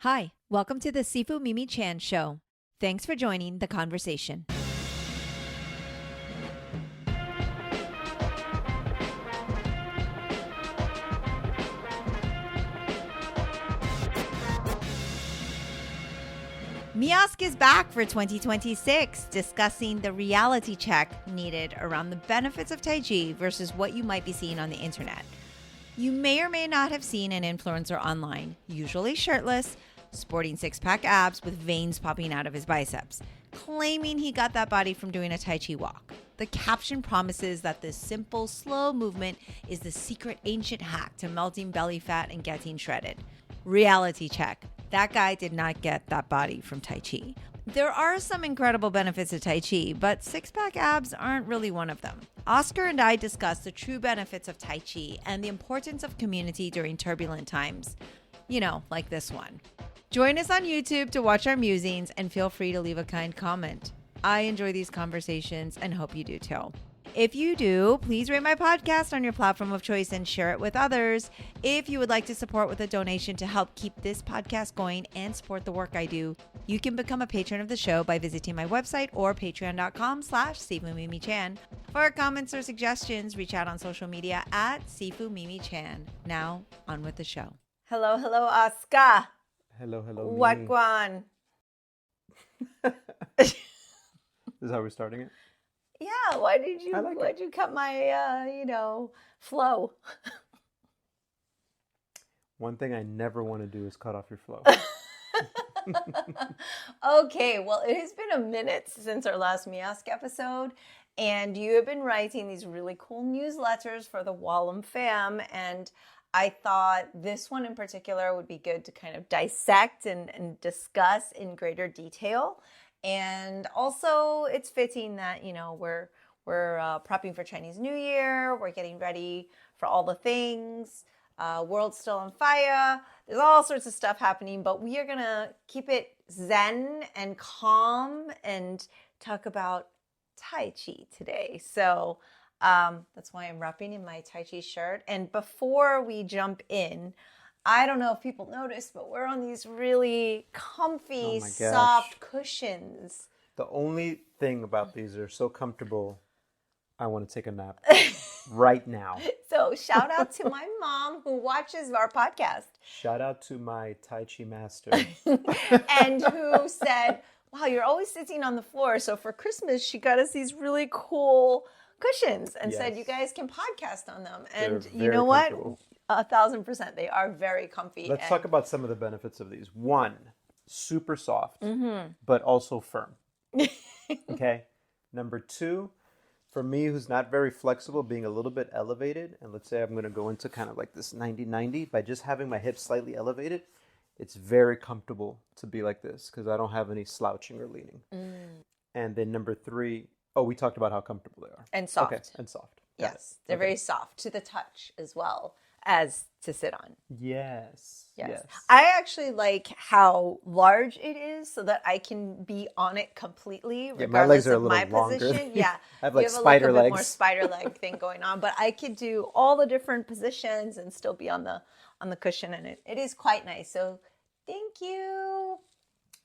Hi, welcome to the Sifu Mimi Chan Show. Thanks for joining the conversation. MiOsc is back for 2026, discussing the reality check needed around the benefits of Tai Chi versus what you might be seeing on the internet. You may or may not have seen an influencer online, usually shirtless, sporting six-pack abs with veins popping out of his biceps, claiming he got that body from doing a Tai Chi walk. The caption promises that this simple, slow movement is the secret ancient hack to melting belly fat and getting shredded. Reality check. That guy did not get that body from Tai Chi. There are some incredible benefits of Tai Chi, but six-pack abs aren't really one of them. Oscar and I discussed the true benefits of Tai Chi and the importance of community during turbulent times. You know, like this one. Join us on YouTube to watch our musings and feel free to leave a kind comment. I enjoy these conversations and hope you do too. If you do, please rate my podcast on your platform of choice and share it with others. If you would like to support with a donation to help keep this podcast going and support the work I do, you can become a patron of the show by visiting my website or patreon.com/SifuMimiChan. For comments or suggestions, reach out on social media at SifuMimiChan. Now, on with the show. Hello, Oscar. Hello, Mimi. Wagwan. This is how we're starting it? Yeah, why'd you cut my, flow? One thing I never want to do is cut off your flow. Okay, well, it has been a minute since our last MiOsc episode, and you have been writing these really cool newsletters for the Wallum fam, and I thought this one in particular would be good to kind of dissect and discuss in greater detail. And also, it's fitting that, we're prepping for Chinese New Year. We're getting ready for all the things. World's still on fire. There's all sorts of stuff happening, but we are going to keep it zen and calm and talk about Tai Chi today. So that's why I'm repping in my Tai Chi shirt. And before we jump in, I don't know if people noticed, but we're on these really comfy, soft cushions. The only thing about these, they're so comfortable, I want to take a nap right now. So shout out to my mom who watches our podcast. Shout out to my Tai Chi master. And who said, wow, you're always sitting on the floor. So for Christmas, she got us these really cool cushions and said, you guys can podcast on them. And you know what? 1,000%. They are very comfy. Let's talk about some of the benefits of these. One, super soft, but also firm. Okay. Number two, for me, who's not very flexible, being a little bit elevated, and let's say I'm going to go into kind of like this 90-90, by just having my hips slightly elevated, it's very comfortable to be like this because I don't have any slouching or leaning. And then number three, we talked about how comfortable they are. And soft. Okay, and soft. Yes, they're very soft to the touch as well as to sit on. Yes. I actually like how large it is so that I can be on it completely regardless of my position. Yeah. I have like a spider little legs. Bit more spider leg thing going on, but I could do all the different positions and still be on the cushion, and it is quite nice. So thank you.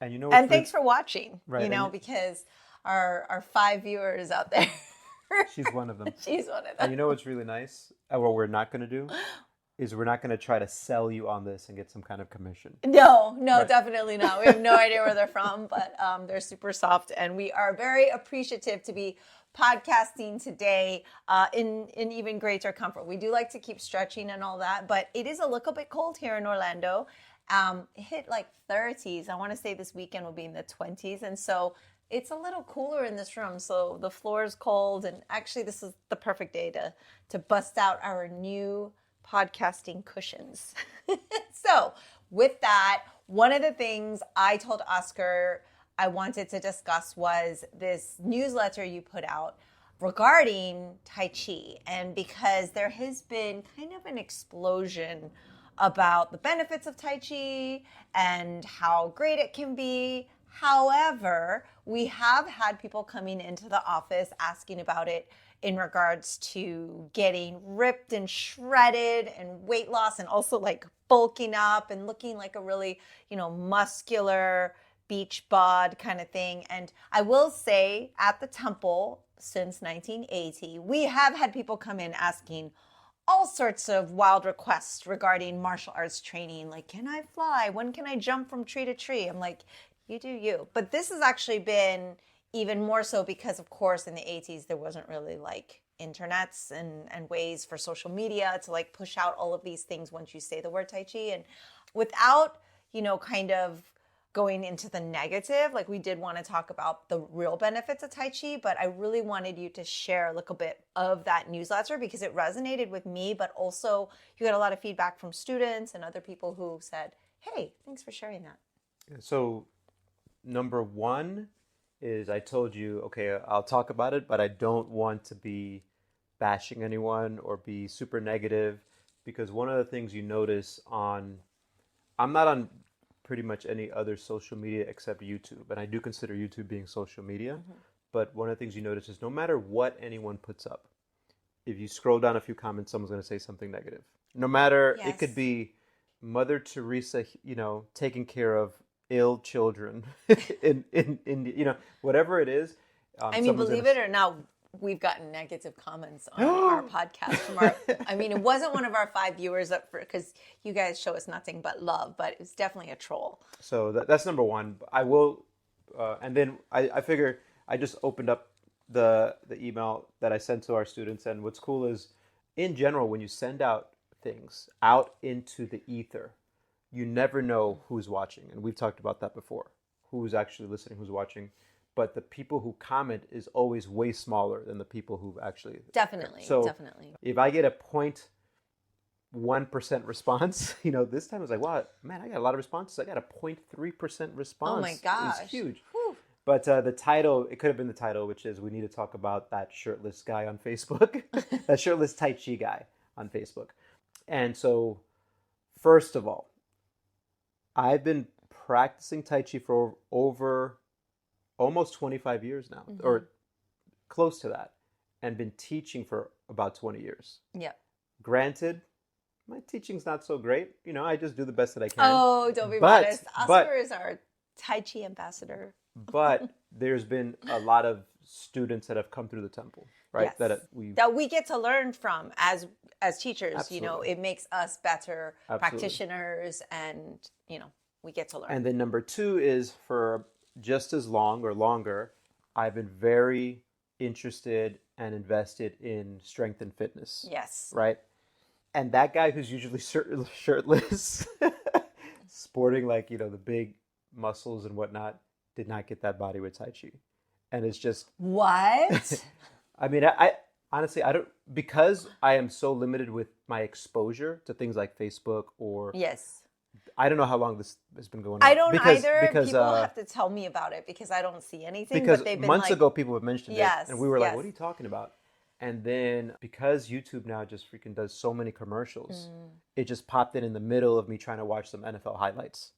And thanks for watching, right, because our 5 viewers out there. She's one of them. She's one of them. And you know what's really nice? What we're not going to do is we're not going to try to sell you on this and get some kind of commission. No, right. Definitely not. We have no idea where they're from, but they're super soft. And we are very appreciative to be podcasting today in even greater comfort. We do like to keep stretching and all that, but it is a little bit cold here in Orlando. It hit like 30s. I want to say this weekend will be in the 20s. And so it's a little cooler in this room, so the floor is cold, and actually this is the perfect day to bust out our new podcasting cushions. So with that, one of the things I told Oscar I wanted to discuss was this newsletter you put out regarding Tai Chi, and because there has been kind of an explosion about the benefits of Tai Chi and how great it can be. However, we have had people coming into the office asking about it in regards to getting ripped and shredded and weight loss, and also like bulking up and looking like a really, muscular beach bod kind of thing. And I will say at the temple since 1980, we have had people come in asking all sorts of wild requests regarding martial arts training. Like, can I fly? When can I jump from tree to tree? I'm like, you do you. But this has actually been even more so because, of course, in the 80s, there wasn't really like internets and ways for social media to like push out all of these things once you say the word Tai Chi. And without, kind of going into the negative, like we did want to talk about the real benefits of Tai Chi, but I really wanted you to share a little bit of that newsletter because it resonated with me, but also you got a lot of feedback from students and other people who said, hey, thanks for sharing that. So number one is I told you, okay, I'll talk about it, but I don't want to be bashing anyone or be super negative, because one of the things you notice I'm not on pretty much any other social media except YouTube, and I do consider YouTube being social media, but one of the things you notice is no matter what anyone puts up, if you scroll down a few comments, someone's going to say something negative. No matter, It could be Mother Teresa, taking care of ill children in India, whatever it is. Believe it or not, we've gotten negative comments on our podcast from it wasn't one of our 5 viewers because you guys show us nothing but love, but it's definitely a troll. So that's number one. I will, and then I figure I just opened up the email that I sent to our students, and what's cool is, in general, when you send out things out into the ether, you never know who's watching, and we've talked about that before. Who's actually listening? Who's watching? But the people who comment is always way smaller than the people who actually... Definitely. If I get a 0.1% response, this time I was like, wow, man, I got a lot of responses. I got a 0.3% response. Oh my gosh. It's huge. Whew. But the title, it could have been the title, which is we need to talk about that shirtless guy on Facebook, that shirtless Tai Chi guy on Facebook. And so, first of all, I've been practicing Tai Chi for over almost 25 years now, or close to that, and been teaching for about 20 years. Yeah. Granted, my teaching's not so great. I just do the best that I can. Oh, don't be modest. Oscar is our Tai Chi ambassador. But there's been a lot of students that have come through the temple, right? Yes. That we get to learn from as teachers. Absolutely. It makes us better practitioners, and we get to learn. And then number two is, for just as long or longer, I've been very interested and invested in strength and fitness. Yes. Right? And that guy who's usually shirtless, sporting like, the big muscles and whatnot, did not get that body with Tai Chi. And it's just... What? I honestly, I don't... Because I am so limited with my exposure to things like Facebook or... Yes. I don't know how long this has been going on. I don't either. People have to tell me about it because I don't see anything. Because but they've been months ago, people have mentioned it, and we were like, "What are you talking about?" And then because YouTube now just freaking does so many commercials, it just popped in the middle of me trying to watch some NFL highlights.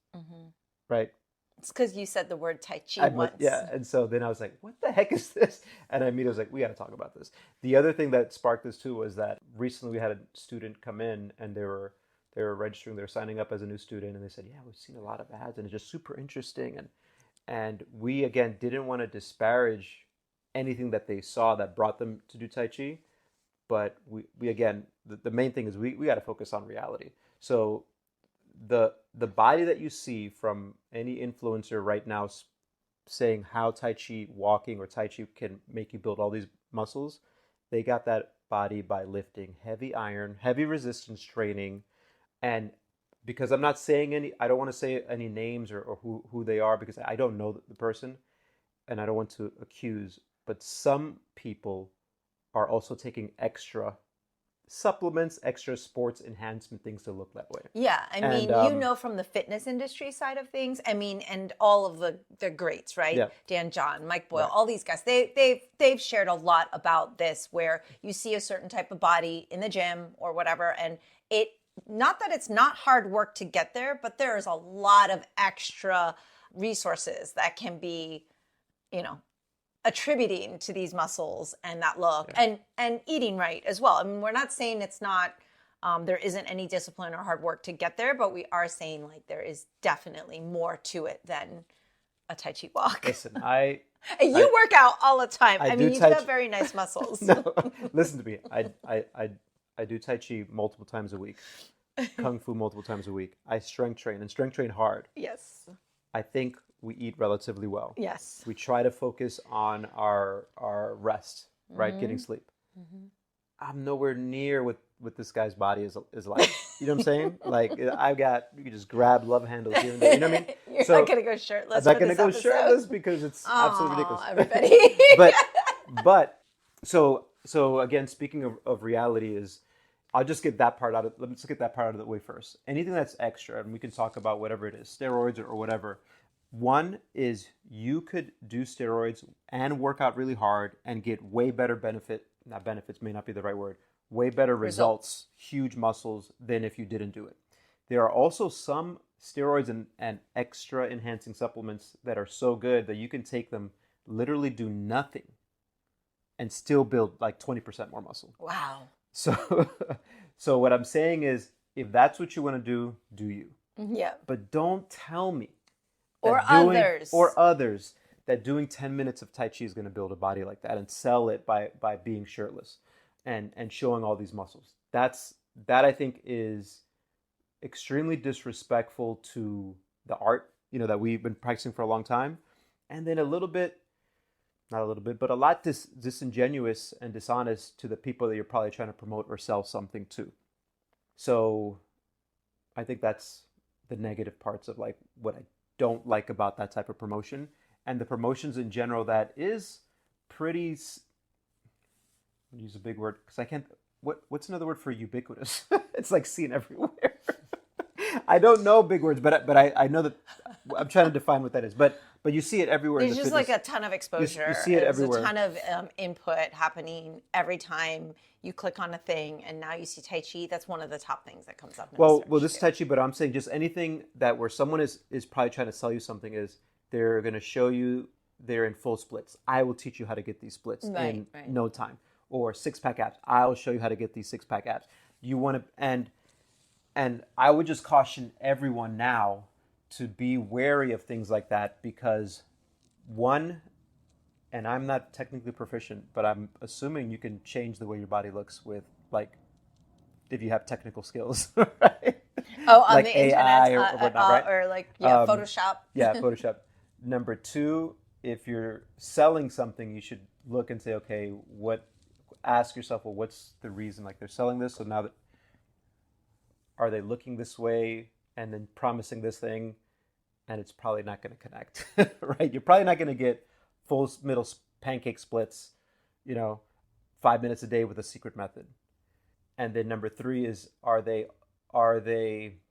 Right? It's because you said the word Tai Chi once. Yeah, and so then I was like, "What the heck is this?" And I immediately was like, "We got to talk about this." The other thing that sparked this too was that recently we had a student come in, and they were registering, they were signing up as a new student, and they said, yeah, we've seen a lot of ads and it's just super interesting. And we, again, didn't want to disparage anything that they saw that brought them to do Tai Chi. But we again, the main thing is we got to focus on reality. So the body that you see from any influencer right now saying how Tai Chi walking or Tai Chi can make you build all these muscles, they got that body by lifting heavy iron, heavy resistance training. And because I'm not saying I don't want to say any names or who they are, because I don't know the person and I don't want to accuse, but some people are also taking extra supplements, extra sports enhancement things to look that way. Yeah, from the fitness industry side of things, and all of the greats, right? Yeah. Dan John, Mike Boyle, all these guys, they've shared a lot about this, where you see a certain type of body in the gym or whatever, and not that it's not hard work to get there, but there is a lot of extra resources that can be, attributing to these muscles and that look, and eating right as well. I mean, we're not saying it's not There isn't any discipline or hard work to get there, but we are saying like there is definitely more to it than a Tai Chi walk. Listen, and you work out all the time. I mean, you've got Chi. very nice muscles. No, listen to me. I do Tai Chi multiple times a week, Kung Fu multiple times a week. I strength train and strength train hard. Yes. I think we eat relatively well. Yes. We try to focus on our rest, right? Getting sleep. I'm nowhere near what this guy's body is like. You know what I'm saying? Like you can just grab love handles here and there. You know what I mean? You're not gonna go shirtless. I'm not gonna go shirtless because it's absolutely ridiculous. Everybody. but so again, speaking of reality is, I'll just get that part out of. Let's get that part out of the way first. Anything that's extra, and we can talk about whatever it is, steroids or whatever. One is you could do steroids and work out really hard and get way better not benefits may not be the right word, way better results, huge muscles than if you didn't do it. There are also some steroids and extra enhancing supplements that are so good that you can take them, literally do nothing, and still build like 20% more muscle. Wow. So what I'm saying is, if that's what you want to do you. Yeah. But don't tell me. Or others that doing 10 minutes of Tai Chi is going to build a body like that and sell it by being shirtless and showing all these muscles. That I think is extremely disrespectful to the art, that we've been practicing for a long time. And then a lot disingenuous and dishonest to the people that you're probably trying to promote or sell something to. So I think that's the negative parts of like what I don't like about that type of promotion, and the promotions in general that is pretty, I'll use a big word because I can't, what's another word for ubiquitous? It's like seen everywhere. I don't know big words, but I know that I'm trying to define what that is. But you see it everywhere. There's just like a ton of exposure. You see it everywhere. There's a ton of input happening every time you click on a thing, and now you see Tai Chi. That's one of the top things that comes up. Well, this is Tai Chi, but I'm saying just anything that where someone is probably trying to sell you something is they're going to show you they're in full splits. I will teach you how to get these splits in no time. Or 6-pack abs. I'll show you how to get these 6-pack abs. You want to, and I would just caution everyone now to be wary of things like that, because one, and I'm not technically proficient, but I'm assuming you can change the way your body looks with, like, if you have technical skills, right? Oh, on like the AI internet, or whatnot, right? Or like Photoshop. Yeah, Photoshop. Number two, if you're selling something, you should look and say, okay, ask yourself, well, what's the reason? Like, they're selling this, so now that, are they looking this way and then promising this thing, and it's probably not going to connect, right? You're probably not going to get full middle pancake splits, 5 minutes a day with a secret method. And then number three is, are they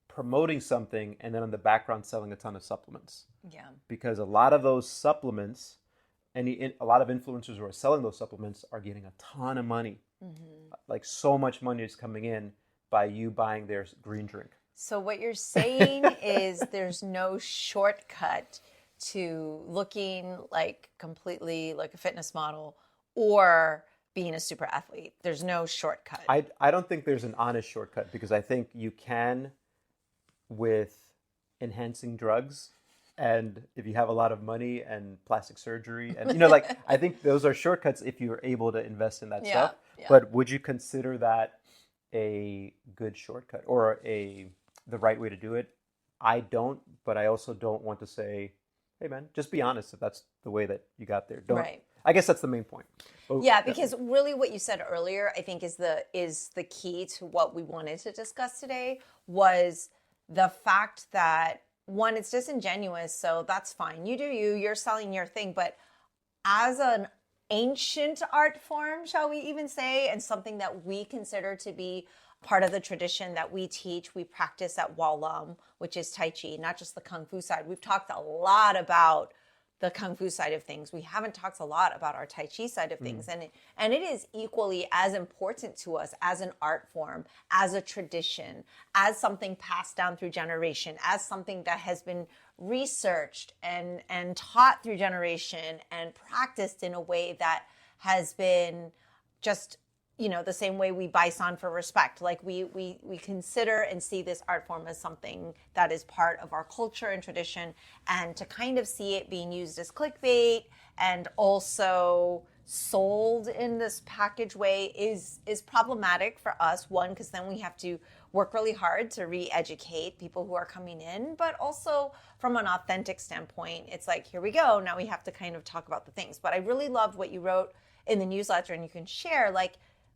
promoting something and then in the background selling a ton of supplements? Yeah. Because a lot of those supplements, a lot of influencers who are selling those supplements are getting a ton of money. Mm-hmm. Like, so much money is coming in by you buying their green drink. So what you're saying is there's no shortcut to looking like completely like a fitness model or being a super athlete. There's no shortcut. I don't think there's an honest shortcut, because I think you can with enhancing drugs, and if you have a lot of money and plastic surgery, and I think those are shortcuts if you're able to invest in that stuff. Yeah. But would you consider that a good shortcut or the right way to do it? I don't, but I also don't want to say, hey man, just be honest if that's the way that you got there. Don't. Right. I guess that's the main point. Yeah, because really what you said earlier, I think is the key to what we wanted to discuss today, was the fact that, one, it's disingenuous, so that's fine. You do you're selling your thing, but as an ancient art form, shall we even say, and something that we consider to be part of the tradition that we teach, we practice at Walam, which is Tai Chi, not just the Kung Fu side. We've talked a lot about the Kung Fu side of things. We haven't talked a lot about our Tai Chi side of things. And it is equally as important to us as an art form, as a tradition, as something passed down through generation, as something that has been researched and taught through generation and practiced in a way that has been just the same way we bison for respect. Like we consider and see this art form as something that is part of our culture and tradition, and to kind of see it being used as clickbait and also sold in this package way is problematic for us. One, because then we have to work really hard to re-educate people who are coming in, but also from an authentic standpoint, it's like, here we go. Now we have to kind of talk about the things. But I really loved what you wrote in the newsletter, and you can share, like,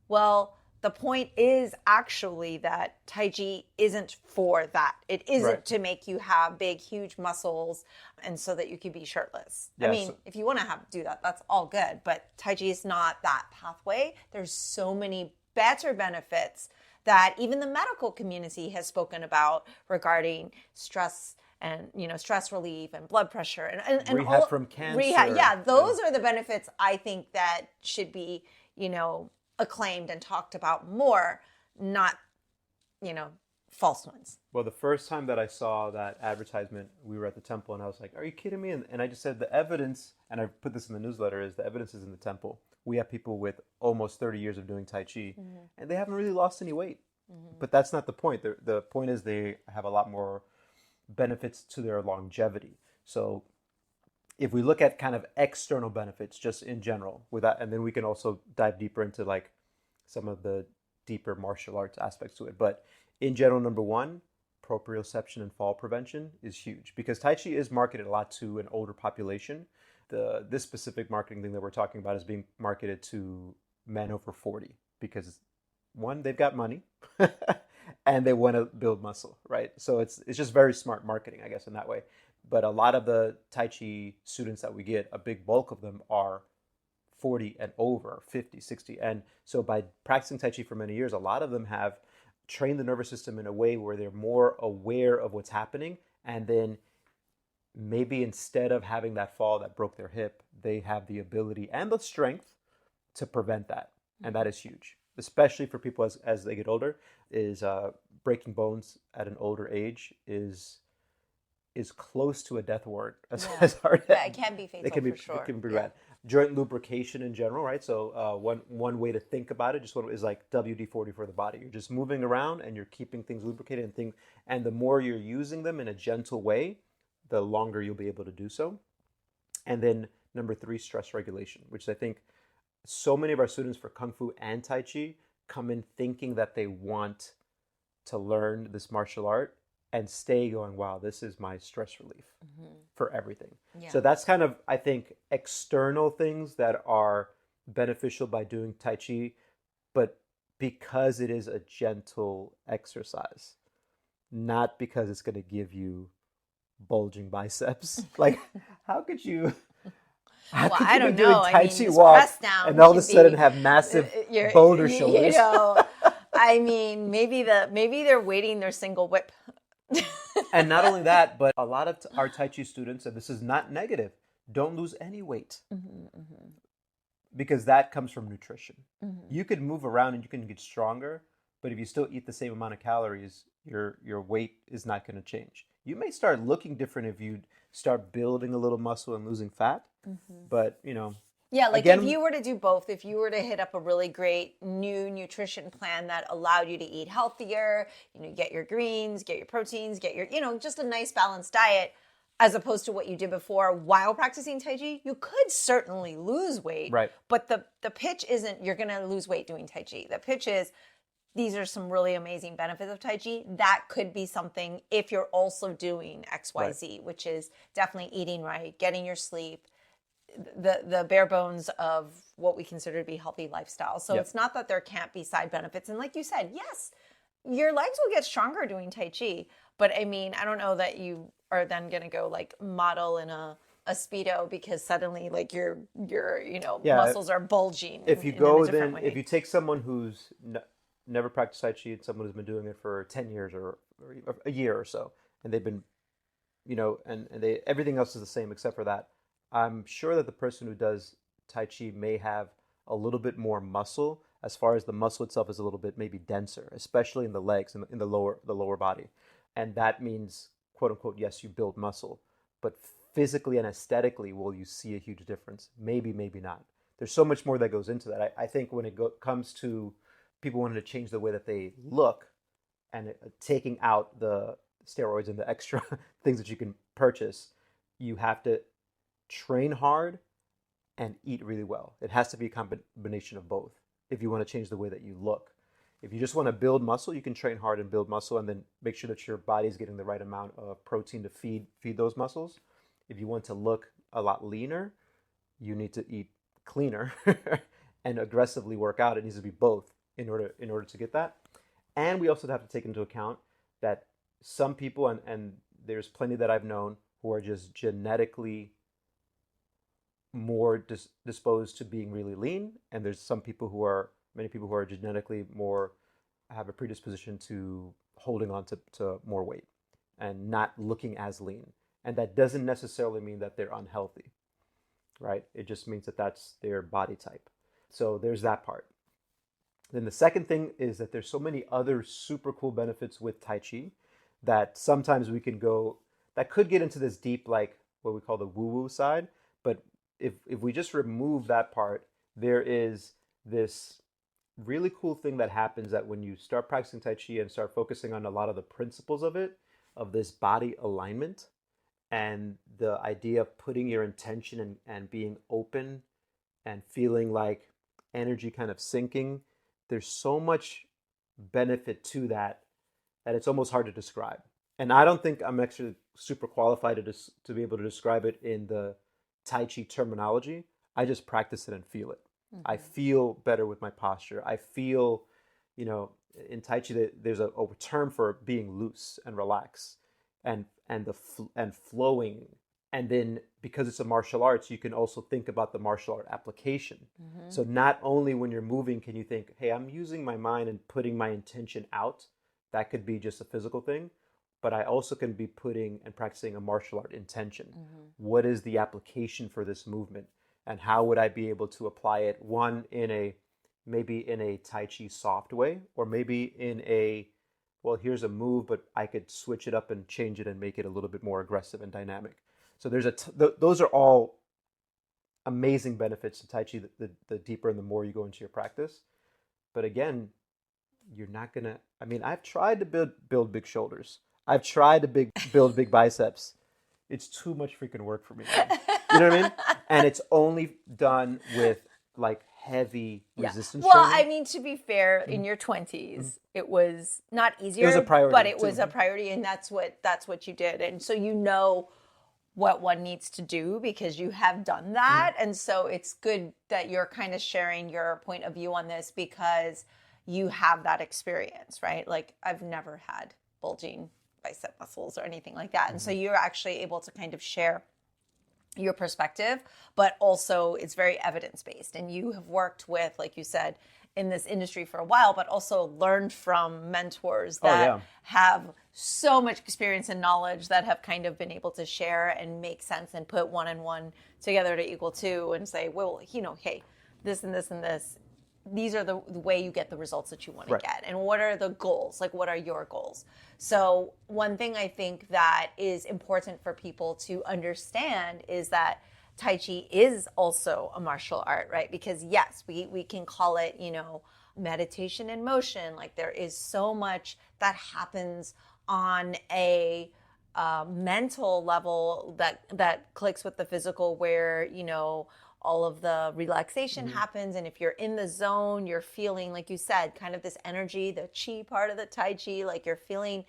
well, the point is actually that Tai Chi isn't for that. It isn't to make you have big, huge muscles and so that you can be shirtless. Yeah, I mean, if you want to do that, that's all good. But Tai Chi is not that pathway. There's so many better benefits that even the medical community has spoken about regarding stress and, stress relief and blood pressure and rehab all, from cancer. Rehab, yeah, those are the benefits I think that should be, acclaimed and talked about more, not, false ones. Well, the first time that I saw that advertisement, we were at the temple, and I was like, are you kidding me? And I just said the evidence, and I put this in the newsletter, is the evidence is in the temple. We have people with almost 30 years of doing Tai Chi, and they haven't really lost any weight. But that's not the point. The point is they have a lot more benefits to their longevity. So if we look at kind of external benefits just in general with that, and then we can also dive deeper into like some of the deeper martial arts aspects to it. But in general, number one, proprioception and fall prevention is huge, because Tai Chi is marketed a lot to an older population. This specific marketing thing that we're talking about is being marketed to men over 40 because, one, they've got money and they want to build muscle, right? So it's just very smart marketing, I guess, in that way. But a lot of the Tai Chi students that we get, a big bulk of them are 40 and over, 50, 60. And so by practicing Tai Chi for many years, a lot of them have trained the nervous system in a way where they're more aware of what's happening. And then maybe instead of having that fall that broke their hip, they have the ability and the strength to prevent that. And that is huge, especially for people as they get older. Is breaking bones at an older age is close to a death warrant as hard. Yeah, it can be fatal for sure. It can be bad. Joint lubrication in general, right? So one way to think about it, is like WD-40 for the body. You're just moving around and you're keeping things lubricated and the more you're using them in a gentle way, the longer you'll be able to do so. And then number 3, stress regulation, which I think so many of our students for Kung Fu and Tai Chi come in thinking that they want to learn this martial art and stay going, wow, this is my stress relief for everything. Yeah. So that's kind of, I think, external things that are beneficial by doing Tai Chi, but because it is a gentle exercise, not because it's going to give you bulging biceps. Like, how could you... I don't doing know. Tai Chi walk and all of a sudden have massive boulder shoulders? I mean, maybe they're waiting their single whip. And not only that, but a lot of our Tai Chi students, and this is not negative, don't lose any weight. Because that comes from nutrition. You could move around and you can get stronger, but if you still eat the same amount of calories, your weight is not going to change. You may start looking different if you start building a little muscle and losing fat, but yeah, like again, if you were to do both, if you were to hit up a really great new nutrition plan that allowed you to eat healthier, get your greens, get your proteins, get your, just a nice balanced diet, as opposed to what you did before while practicing Tai Chi, you could certainly lose weight. Right. But the pitch isn't you're going to lose weight doing Tai Chi. The pitch is these are some really amazing benefits of Tai Chi. That could be something if you're also doing XYZ, which is definitely eating right, getting your sleep, the bare bones of what we consider to be healthy lifestyle. So it's not that there can't be side benefits. And like you said, yes, your legs will get stronger doing Tai Chi. But I mean, I don't know that you are then going to go like model in a Speedo because suddenly like your muscles are bulging. If you go then, if you take someone who's never practiced Tai Chi and someone who's been doing it for 10 years or a year or so, and they've been, and they everything else is the same except for that, I'm sure that the person who does Tai Chi may have a little bit more muscle, as far as the muscle itself is a little bit maybe denser, especially in the legs and in the lower body. And that means, quote unquote, yes, you build muscle, but physically and aesthetically, will you see a huge difference? Maybe, maybe not. there's so much more that goes into that. I think when it comes to people wanting to change the way that they look and taking out the steroids and the extra things that you can purchase, you have to train hard and eat really well. It has to be a combination of both if you want to change the way that you look. If you just want to build muscle, you can train hard and build muscle and then make sure that your body's getting the right amount of protein to feed those muscles. If you want to look a lot leaner, you need to eat cleaner and aggressively work out. It needs to be both in order to get that. And we also have to take into account that some people, and there's plenty that I've known, who are just genetically more disposed to being really lean, and there's many people who are genetically more, have a predisposition to holding on to more weight and not looking as lean. And that doesn't necessarily mean that they're unhealthy, right? It just means that that's their body type. So there's that part. Then the second thing is that there's so many other super cool benefits with Tai Chi that sometimes we can go, that could get into this deep, like what we call the woo-woo side. But if we just remove that part, there is this really cool thing that happens that when you start practicing Tai Chi and start focusing on a lot of the principles of it, of this body alignment and the idea of putting your intention and being open and feeling like energy kind of sinking, there's so much benefit to that it's almost hard to describe. And I don't think I'm actually super qualified to be able to describe it in the Tai Chi terminology. I just practice it and feel it. Mm-hmm. I feel better with my posture. I feel, in Tai Chi there's a term for being loose and relaxed and flowing. And then because it's a martial arts, you can also think about the martial art application. Mm-hmm. So not only when you're moving can you think, hey, I'm using my mind and putting my intention out. That could be just a physical thing. But I also can be putting and practicing a martial art intention. Mm-hmm. What is the application for this movement? And how would I be able to apply it? One, maybe in a Tai Chi soft way, or maybe in here's a move, but I could switch it up and change it and make it a little bit more aggressive and dynamic. So those are all amazing benefits to Tai Chi, the deeper and the more you go into your practice. But again, you're not going to, I've tried to build big shoulders. I've tried to build big biceps. It's too much freaking work for me. You know what I mean? And it's only done with like heavy resistance training. To be fair, in your 20s, it was not easier. It was a priority, but it was a priority, and that's what you did. And so what one needs to do because you have done that. Mm-hmm. And so it's good that you're kind of sharing your point of view on this because you have that experience, right? Like I've never had bulging bicep muscles or anything like that. Mm-hmm. And so you're actually able to kind of share your perspective, but also it's very evidence-based. And you have worked with, like you said, in this industry for a while, but also learned from mentors that have so much experience and knowledge that have kind of been able to share and make sense and put one and one together to equal two and say, well, hey, this and this and this, these are the way you get the results that you want to get. And what are the goals? Like, what are your goals? So one thing I think that is important for people to understand is that Tai Chi is also a martial art, right? Because yes, we can call it, meditation in motion. Like there is so much that happens on a mental level that clicks with the physical where, all of the relaxation happens. And if you're in the zone, you're feeling, like you said, kind of this energy, the chi part of the Tai Chi, like you're feeling,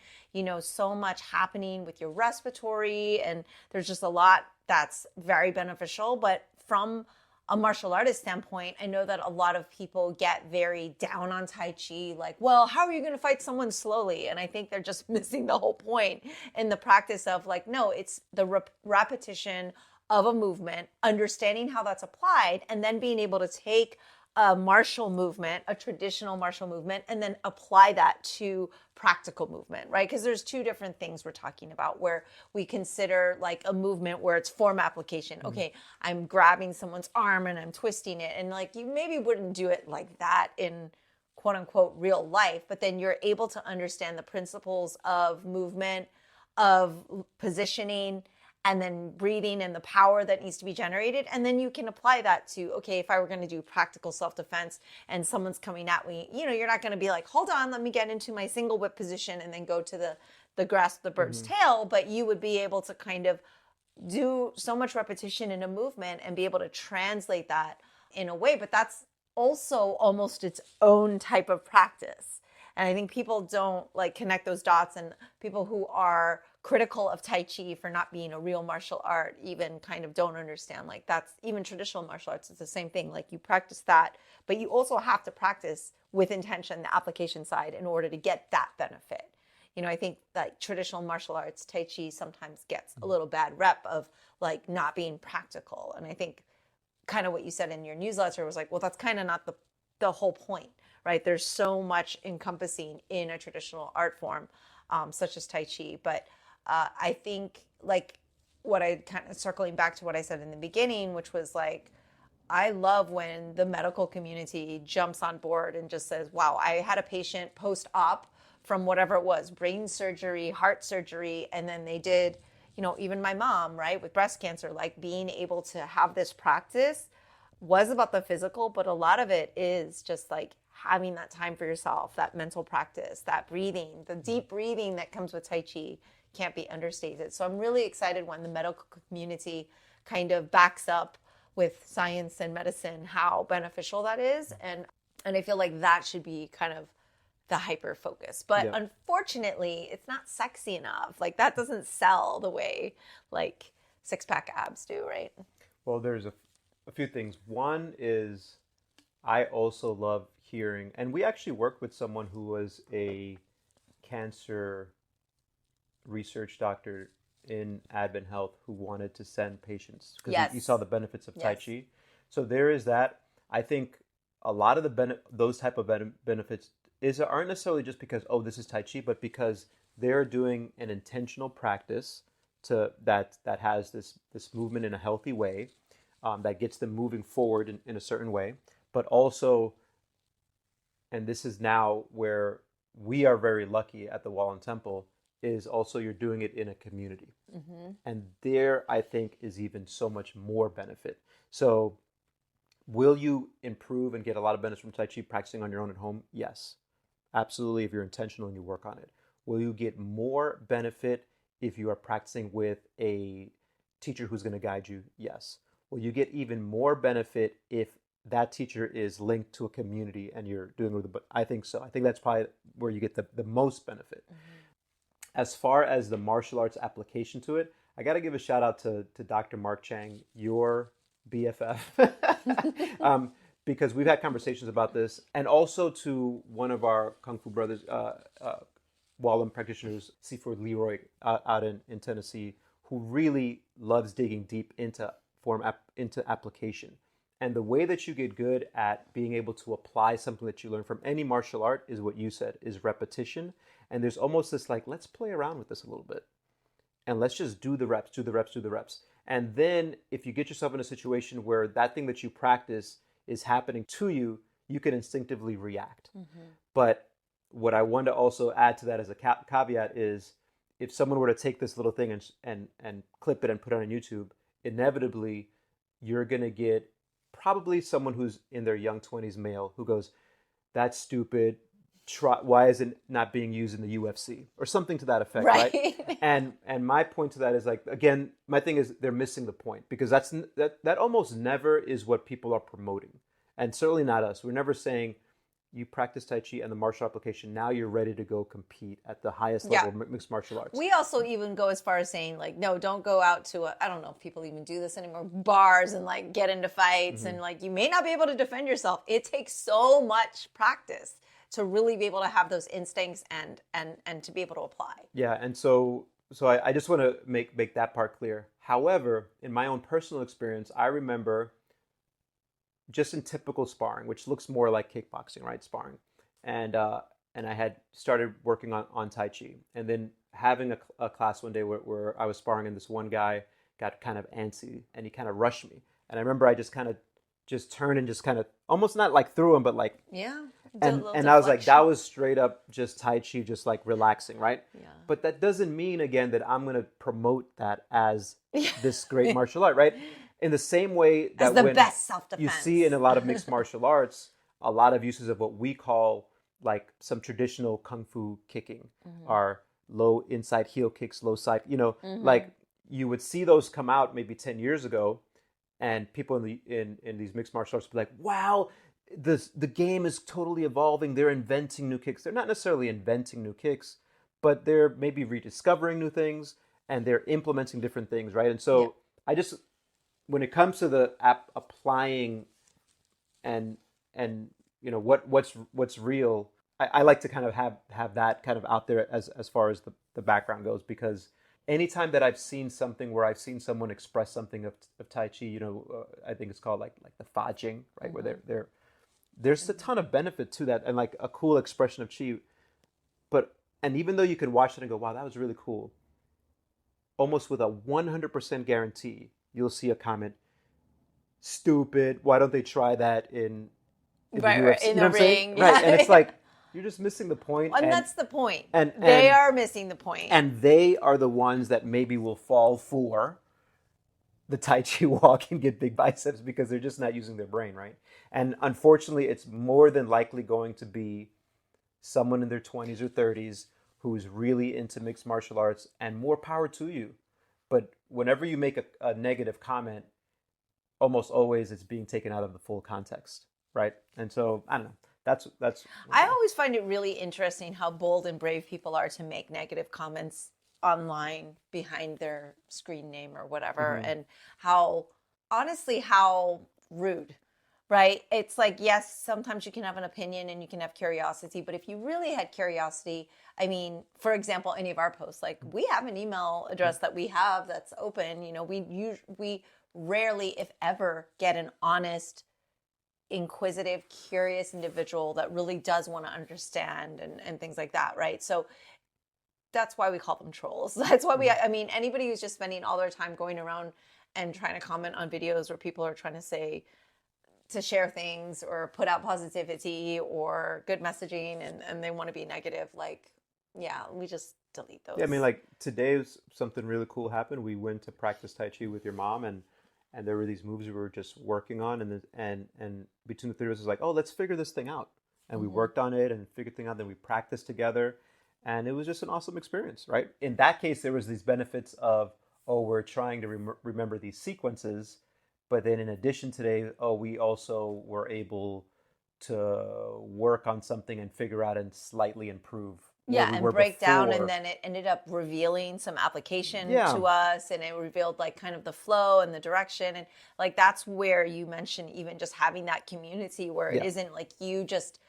so much happening with your respiratory. And there's just a lot that's very beneficial. But from a martial artist standpoint, I know that a lot of people get very down on Tai Chi, like, well, how are you going to fight someone slowly? And I think they're just missing the whole point in the practice of like, no, it's the repetition of a movement, understanding how that's applied, and then being able to take a martial movement, a traditional martial movement, and then apply that to practical movement, right? Because there's two different things we're talking about where we consider like a movement where it's form application. Mm-hmm. Okay, I'm grabbing someone's arm and I'm twisting it. And like you maybe wouldn't do it like that in quote unquote real life, but then you're able to understand the principles of movement, of positioning, and then breathing and the power that needs to be generated. And then you can apply that to, okay, if I were going to do practical self-defense and someone's coming at me, you're not going to be like, hold on, let me get into my single whip position and then go to the grasp the bird's tail. But you would be able to kind of do so much repetition in a movement and be able to translate that in a way. But that's also almost its own type of practice. And I think people don't like connect those dots, and people who are critical of Tai Chi for not being a real martial art even kind of don't understand. Like, that's even traditional martial arts. It's the same thing. Like, you practice that, but you also have to practice with intention, the application side, in order to get that benefit. I think that traditional martial arts, Tai Chi, sometimes gets a little bad rep of like not being practical. And I think kind of what you said in your newsletter was like, well, that's kind of not the whole point, right? There's so much encompassing in a traditional art form, such as Tai Chi. But I think like what I kind of circling back to what I said in the beginning, which was like, I love when the medical community jumps on board and just says, wow, I had a patient post-op from whatever it was, brain surgery, heart surgery, and then they did, even my mom, right, with breast cancer, like being able to have this practice was about the physical, but a lot of it is just like having that time for yourself, that mental practice, that breathing, the deep breathing that comes with Tai Chi can't be understated. So I'm really excited when the medical community kind of backs up with science and medicine how beneficial that is. And I feel like that should be kind of the hyper focus. But unfortunately, it's not sexy enough. Like, that doesn't sell the way like six-pack abs do, right? Well, there's a few things. One is I also love hearing, and we actually worked with someone who was a cancer research doctor in Advent Health who wanted to send patients because he saw the benefits of Tai Chi. So there is that. I think a lot of those type of benefits aren't necessarily just because, oh, this is Tai Chi, but because they're doing an intentional practice that has this movement in a healthy way, that gets them moving forward in a certain way, but also, and this is now where we are very lucky at the Wall and Temple, is also you're doing it in a community. And there, I think, is even so much more benefit. So will you improve and get a lot of benefits from Tai Chi practicing on your own at home? Yes, absolutely, if you're intentional and you work on it. Will you get more benefit if you are practicing with a teacher who's going to guide you? Yes. Will you get even more benefit if that teacher is linked to a community and you're doing it with them? I think so. I think that's probably where you get the most benefit. As far as the martial arts application to it, I got to give a shout out to Dr. Mark Chang, your BFF, because we've had conversations about this, and also to one of our Kung Fu brothers, Wallum practitioners, Seaford Leroy out in Tennessee, who really loves digging deep into application. And the way that you get good at being able to apply something that you learn from any martial art is what you said, is repetition. And there's almost this like, let's play around with this a little bit. And let's just do the reps. And then if you get yourself in a situation where that thing that you practice is happening to you, you can instinctively react. But what I want to also add to that as a caveat is, if someone were to take this little thing and clip it and put it on YouTube, inevitably you're going to get probably someone who's in their young 20s male who goes, that's stupid. Why is it not being used in the UFC or something to that effect, right? And my point to that is, like, again, my thing is they're missing the point, because that almost never is what people are promoting, and certainly not us. We're never saying you practice Tai Chi and the martial application, now you're ready to go compete at the highest level of mixed martial arts. We also even go as far as saying, like, no, don't go out to I don't know if people even do this anymore, bars and like get into fights and like you may not be able to defend yourself. It takes so much practice to really be able to have those instincts and to be able to apply. Yeah, and so I just want to make that part clear. However, in my own personal experience, I remember just in typical sparring, which looks more like kickboxing, right? Sparring. And I had started working on Tai Chi, and then having a class one day where I was sparring, and this one guy got kind of antsy and he kind of rushed me. And I remember I just kind of just turned and just kind of almost not like threw him, but like, Yeah. and I was like, that was straight up just Tai Chi, just like relaxing, right? Yeah. But that doesn't mean, again, that I'm going to promote that as this great martial art, right? In the same way that as the when best self-defense. you see in a lot of mixed martial arts, a lot of uses of what we call like some traditional kung fu kicking are low inside heel kicks, low side, like you would see those come out maybe 10 years ago, and people in these mixed martial arts would be like, wow, the game is totally evolving. They're inventing new kicks. They're not necessarily inventing new kicks, but they're maybe rediscovering new things, and they're implementing different things, right? And so I just, when it comes to the applying and what's real, I like to kind of have that kind of out there as far as the background goes, because anytime that I've seen something where I've seen someone express something of Tai Chi, I think it's called like the fajing, right? Where there's a ton of benefit to that, and like a cool expression of Chi. And even though you could watch it and go, wow, that was really cool, almost with a 100% guarantee, you'll see a comment, stupid, why don't they try that in the UFC? In the ring. Right, and it's like, you're just missing the point. And that's the point. And they are missing the point. And they are the ones that maybe will fall for the Tai Chi walk and get big biceps because they're just not using their brain, right? And unfortunately, it's more than likely going to be someone in their 20s or 30s who's really into mixed martial arts, and more power to you. But whenever you make a negative comment, almost always it's being taken out of the full context, right? And so, I don't know. That's. I always find it really interesting how bold and brave people are to make negative comments online behind their screen name or whatever, and how rude, right? It's like, yes, sometimes you can have an opinion and you can have curiosity, but if you really had curiosity, I mean, for example, any of our posts, like we have an email address that we have that's open. We rarely, if ever, get an honest, inquisitive, curious individual that really does want to understand and things like that, right? So that's why we call them trolls. That's why anybody who's just spending all their time going around and trying to comment on videos where people are trying to share things or put out positivity or good messaging, and they want to be negative, like, yeah, we just delete those. Yeah, I mean, like today something really cool happened. We went to practice Tai Chi with your mom, and there were these moves we were just working on, and between the three of us was like, oh, let's figure this thing out. And we worked on it and figured things out. Then we practiced together, and it was just an awesome experience, right? In that case, there was these benefits of, oh, we're trying to remember these sequences, but then in addition today, we also were able to work on something and figure out and slightly improve. And break down, and then it ended up revealing some application to us, and it revealed like kind of the flow and the direction, and like that's where you mentioned even just having that community where it isn't like you just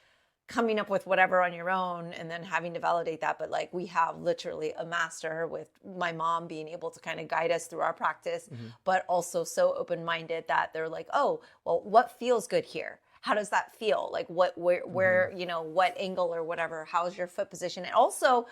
coming up with whatever on your own and then having to validate that, but like we have literally a master with my mom being able to kind of guide us through our practice, but also so open-minded that they're like, oh, well, what feels good here? How does that feel? Like where, what angle or whatever, how's your foot position? And also,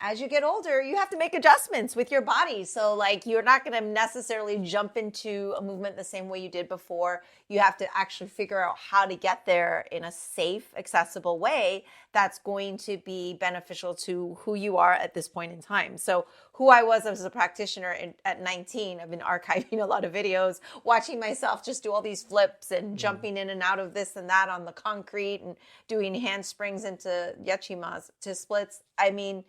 as you get older, you have to make adjustments with your body. So like, you're not going to necessarily jump into a movement the same way you did before. You have to actually figure out how to get there in a safe, accessible way that's going to be beneficial to who you are at this point in time. So who I was as a practitioner at 19, I've been archiving a lot of videos, watching myself just do all these flips and jumping in and out of this and that on the concrete and doing handsprings into yachimas to splits. I mean,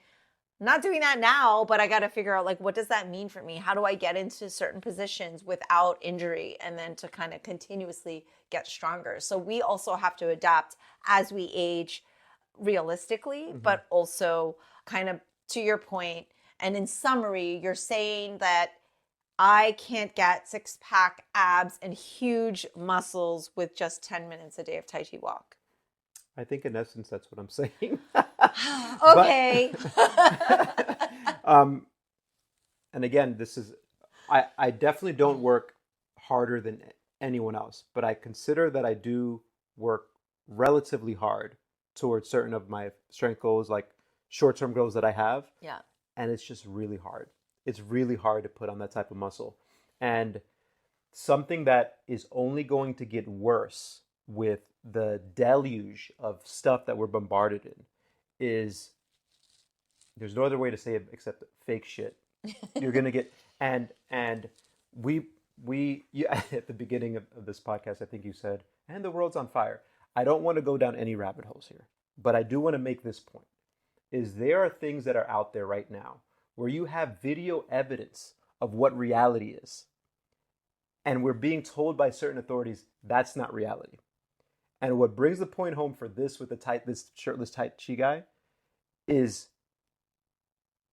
not doing that now, but I got to figure out like, what does that mean for me? How do I get into certain positions without injury and then to kind of continuously get stronger? So we also have to adapt as we age realistically, but also kind of to your point. And in summary, you're saying that I can't get 6-pack abs and huge muscles with just 10 minutes a day of Tai Chi walk. I think in essence, that's what I'm saying. Okay. And again, I definitely don't work harder than anyone else, but I consider that I do work relatively hard towards certain of my strength goals, like short-term goals that I have. Yeah. And it's just really hard. It's really hard to put on that type of muscle. And something that is only going to get worse with the deluge of stuff that we're bombarded in is, there's no other way to say it except fake shit. You're gonna get and you, at the beginning of this podcast, I think you said, and the world's on fire. I don't want to go down any rabbit holes here, but I do want to make this point: is there are things that are out there right now where you have video evidence of what reality is, and we're being told by certain authorities that's not reality. And what brings the point home for this with this shirtless Tai Chi guy is,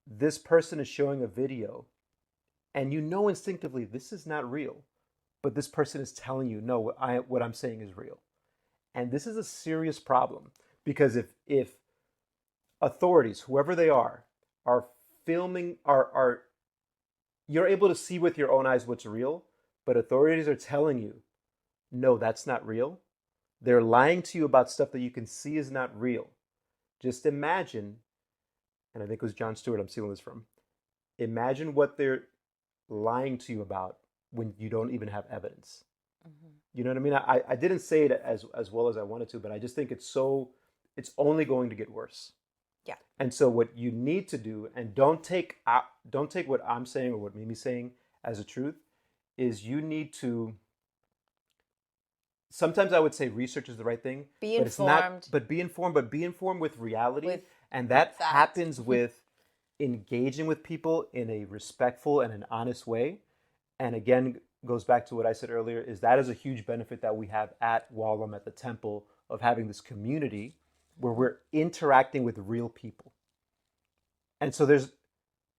this person is showing a video and you know instinctively this is not real, but this person is telling you, no, what I'm saying is real. And this is a serious problem, because if authorities, whoever they are filming, you're able to see with your own eyes what's real, but authorities are telling you, no, that's not real. They're lying to you about stuff that you can see is not real. Just imagine, and I think it was Jon Stewart I'm stealing this from, imagine what they're lying to you about when you don't even have evidence. Mm-hmm. You know what I mean? I didn't say it as well as I wanted to, but I just think it's only going to get worse. Yeah. And so what you need to do, and don't take what I'm saying or what Mimi's saying as a truth, is you need to, sometimes I would say research is the right thing. Be informed. But be informed with reality. And that happens with engaging with people in a respectful and an honest way. And again, goes back to what I said earlier, is that is a huge benefit that we have at Wallam, at the temple, of having this community where we're interacting with real people. And so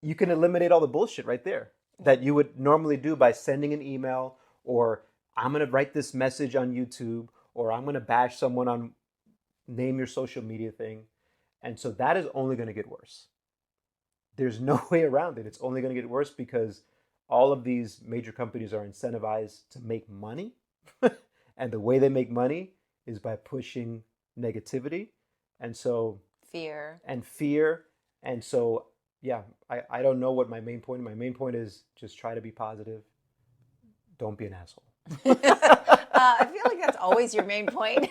you can eliminate all the bullshit right there that you would normally do by sending an email, or I'm going to write this message on YouTube, or I'm going to bash someone on name your social media thing. And so that is only going to get worse. There's no way around it. It's only going to get worse because all of these major companies are incentivized to make money. And the way they make money is by pushing negativity. And so fear. And so, yeah, I don't know what my main point is. My main point is just try to be positive. Don't be an asshole. I feel like that's always your main point.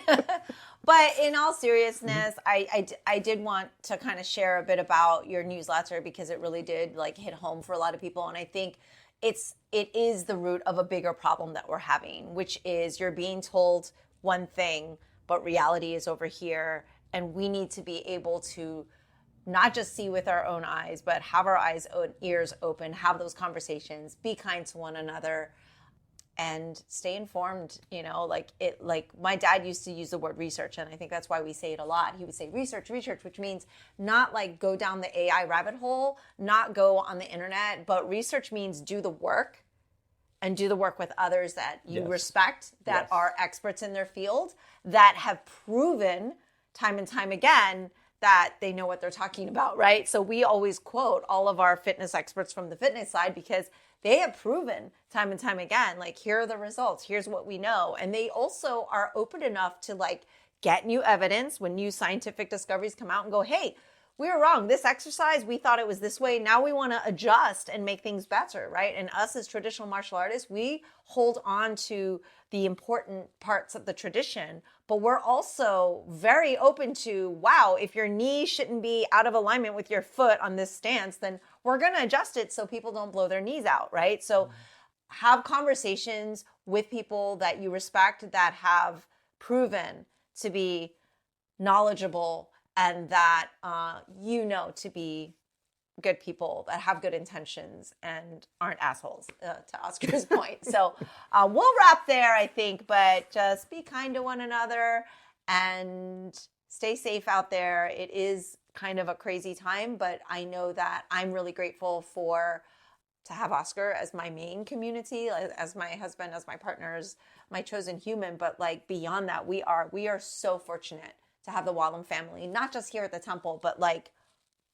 But in all seriousness, I did want to kind of share a bit about your newsletter, because it really did hit home for a lot of people. And I think it is the root of a bigger problem that we're having, which is you're being told one thing, but reality is over here. And we need to be able to not just see with our own eyes, but have our eyes and ears open, have those conversations, be kind to one another, and stay informed. Like my dad used to use the word research, and I think that's why we say it a lot. He would say research, which means not go down the AI rabbit hole, not go on the internet, but research means do the work, and do the work with others that you respect, that are experts in their field, that have proven time and time again that they know what they're talking about, right? So we always quote all of our fitness experts from the fitness side, because they have proven time and time again, here are the results, here's what we know. And they also are open enough to get new evidence when new scientific discoveries come out and go, hey, we were wrong. This exercise, we thought it was this way. Now we want to adjust and make things better, right? And us as traditional martial artists, we hold on to the important parts of the tradition, but we're also very open to, wow, if your knee shouldn't be out of alignment with your foot on this stance, then we're going to adjust it so people don't blow their knees out, right? So have conversations with people that you respect, that have proven to be knowledgeable, and that to be good people, that have good intentions and aren't assholes, to Oscar's point. So we'll wrap there, I think, but just be kind to one another and stay safe out there. It is kind of a crazy time, but I know that I'm really grateful to have Oscar as my main community, as my husband, as my partners, my chosen human. But beyond that, we are so fortunate to have the Wallam family, not just here at the temple, but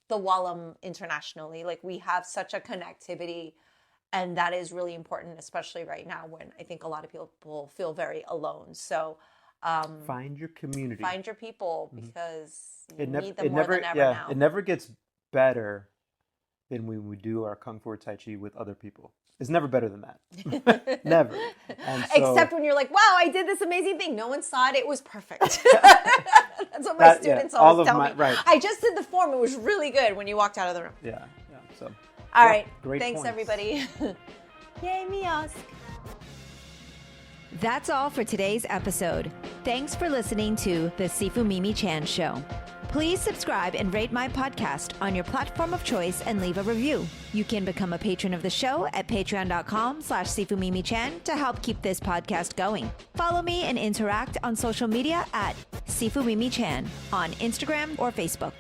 the Wallam internationally. We have such a connectivity, and that is really important, especially right now when I think a lot of people feel very alone. So find your community, find your people, because you need them more than ever now. It never gets better than when we do our Kung Fu or Tai Chi with other people. is never better than that. Never. And so, Except when you're like, wow, I did this amazing thing. No one saw it. It was perfect. That's what my students always tell me. Right. I just did the form. It was really good when you walked out of the room. Yeah. So. All right. Great Thanks, points. everybody. Yay, MiOsc. That's all for today's episode. Thanks for listening to the Sifu Mimi Chan Show. Please subscribe and rate my podcast on your platform of choice and leave a review. You can become a patron of the show at patreon.com/SifuMimiChan to help keep this podcast going. Follow me and interact on social media at Sifu Mimi Chan on Instagram or Facebook.